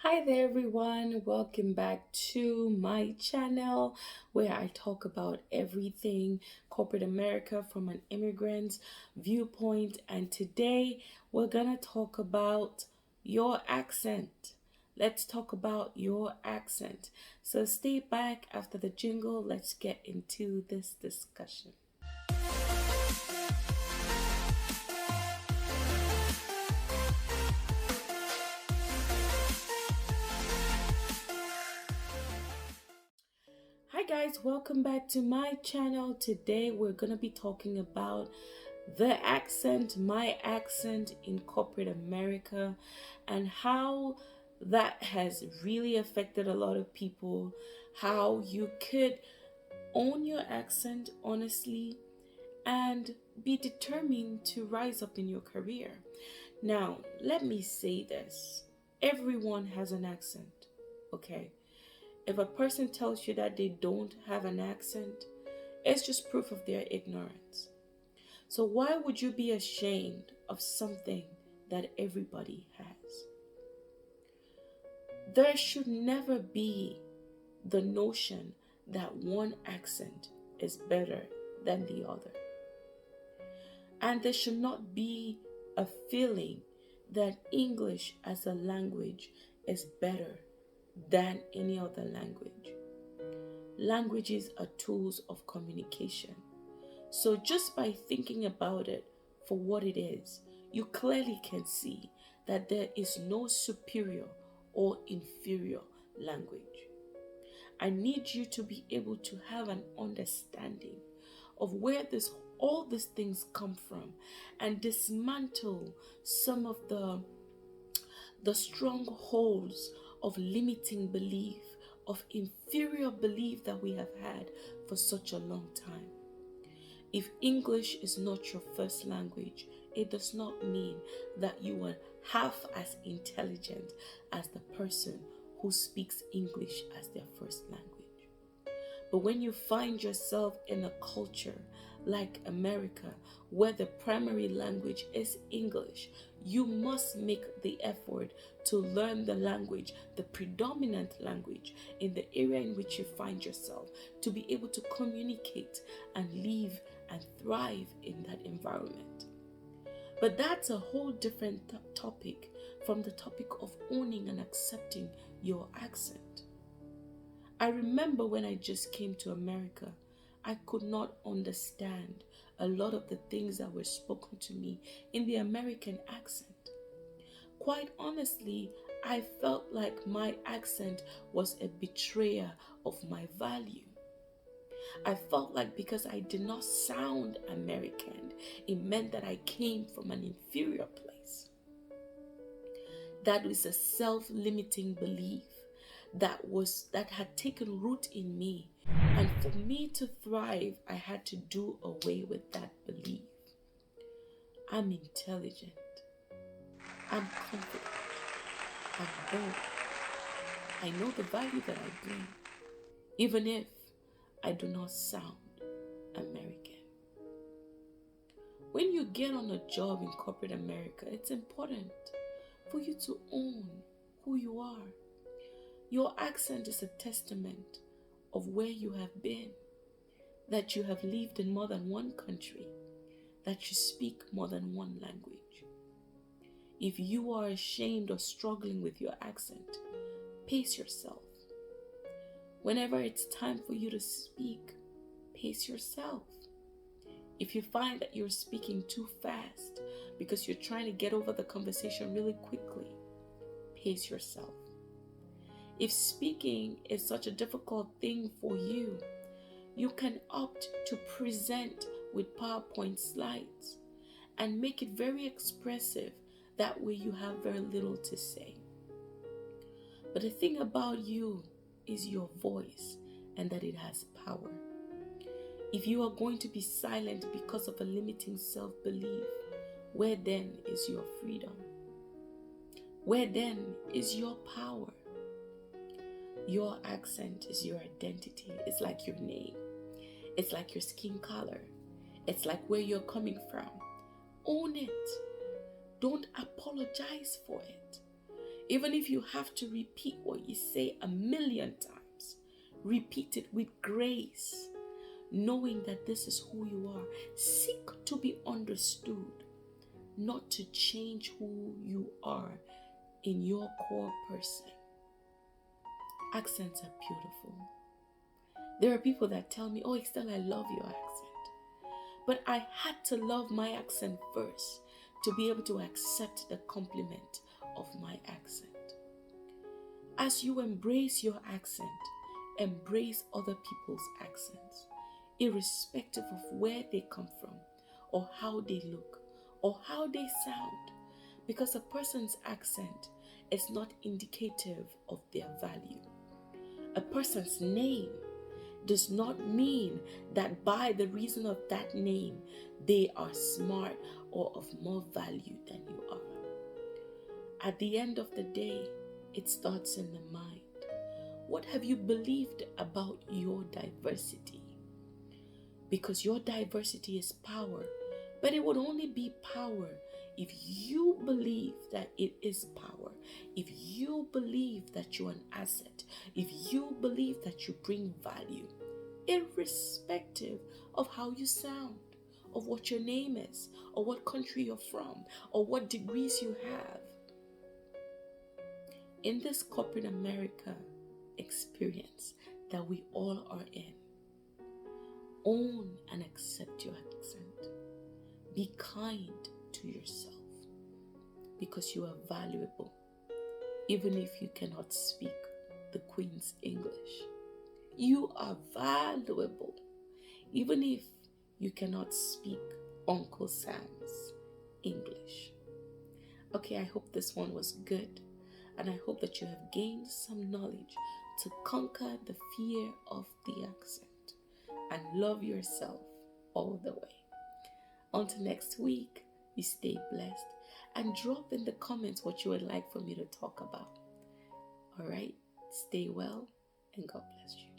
Hi there, everyone. Welcome back to my channel where I talk about everything corporate America from an immigrant's viewpoint. And today we're going to talk about your accent. Let's talk about your accent. So stay back after the jingle. Let's get into this discussion. Hi guys, welcome back to my channel. Today we're going to be talking about the accent, my accent in corporate America, and how that has really affected a lot of people. How you could own your accent honestly and be determined to rise up in your career. Now, let me say this, everyone has an accent, okay? If a person tells you that they don't have an accent, it's just proof of their ignorance. So, why would you be ashamed of something that everybody has? There should never be the notion that one accent is better than the other. And there should not be a feeling that English as a language is better than any other language. Languages are tools of communication. So just by thinking about it for what it is, you clearly can see that there is no superior or inferior language. I need you to be able to have an understanding of where all these things come from and dismantle some of the strongholds of limiting belief, of inferior belief that we have had for such a long time. If English is not your first language, it does not mean that you are half as intelligent as the person who speaks English as their first language. But when you find yourself in a culture like America, where the primary language is English, you must make the effort to learn the language, the predominant language in the area in which you find yourself, to be able to communicate and live and thrive in that environment. But that's a whole different topic from the topic of owning and accepting your accent. I remember when I just came to America, I could not understand a lot of the things that were spoken to me in the American accent. Quite honestly, I felt like my accent was a betrayer of my value. I felt like because I did not sound American, it meant that I came from an inferior place. That is a self-limiting belief that had taken root in me. And for me to thrive, I had to do away with that belief. I'm intelligent. I'm confident. I'm bold. I know the value that I bring, even if I do not sound American. When you get on a job in corporate America, it's important for you to own who you are. Your accent is a testament of where you have been, that you have lived in more than one country, that you speak more than one language. If you are ashamed or struggling with your accent, pace yourself. Whenever it's time for you to speak, pace yourself. If you find that you're speaking too fast because you're trying to get over the conversation really quickly, pace yourself. If speaking is such a difficult thing for you, you can opt to present with PowerPoint slides and make it very expressive. That way you have very little to say. But the thing about you is your voice and that it has power. If you are going to be silent because of a limiting self-belief, where then is your freedom? Where then is your power? Your accent is your identity. It's like your name. It's like your skin color. It's like where you're coming from. Own it. Don't apologize for it. Even if you have to repeat what you say 1,000,000 times, repeat it with grace, knowing that this is who you are. Seek to be understood, not to change who you are in your core person. Accents are beautiful. There are people that tell me, "Oh, Estelle, I love your accent." But I had to love my accent first to be able to accept the compliment of my accent. As you embrace your accent, embrace other people's accents, irrespective of where they come from, or how they look, or how they sound, because a person's accent is not indicative of their value. A person's name does not mean that by the reason of that name, they are smart or of more value than you are. At the end of the day, it starts in the mind. What have you believed about your diversity? Because your diversity is power, but it would only be power if you believe that it is power, if you believe that you're an asset, if you believe that you bring value, irrespective of how you sound, of what your name is, or what country you're from, or what degrees you have. In this corporate America experience that we all are in, own and accept your accent. Be kind to yourself, because you are valuable, even if you cannot speak the Queen's English. You are valuable, even if you cannot speak Uncle Sam's English. Okay, I hope this one was good, and I hope that you have gained some knowledge to conquer the fear of the accent and love yourself all the way. Until next week, you stay blessed, and drop in the comments what you would like for me to talk about. All right, stay well, and God bless you.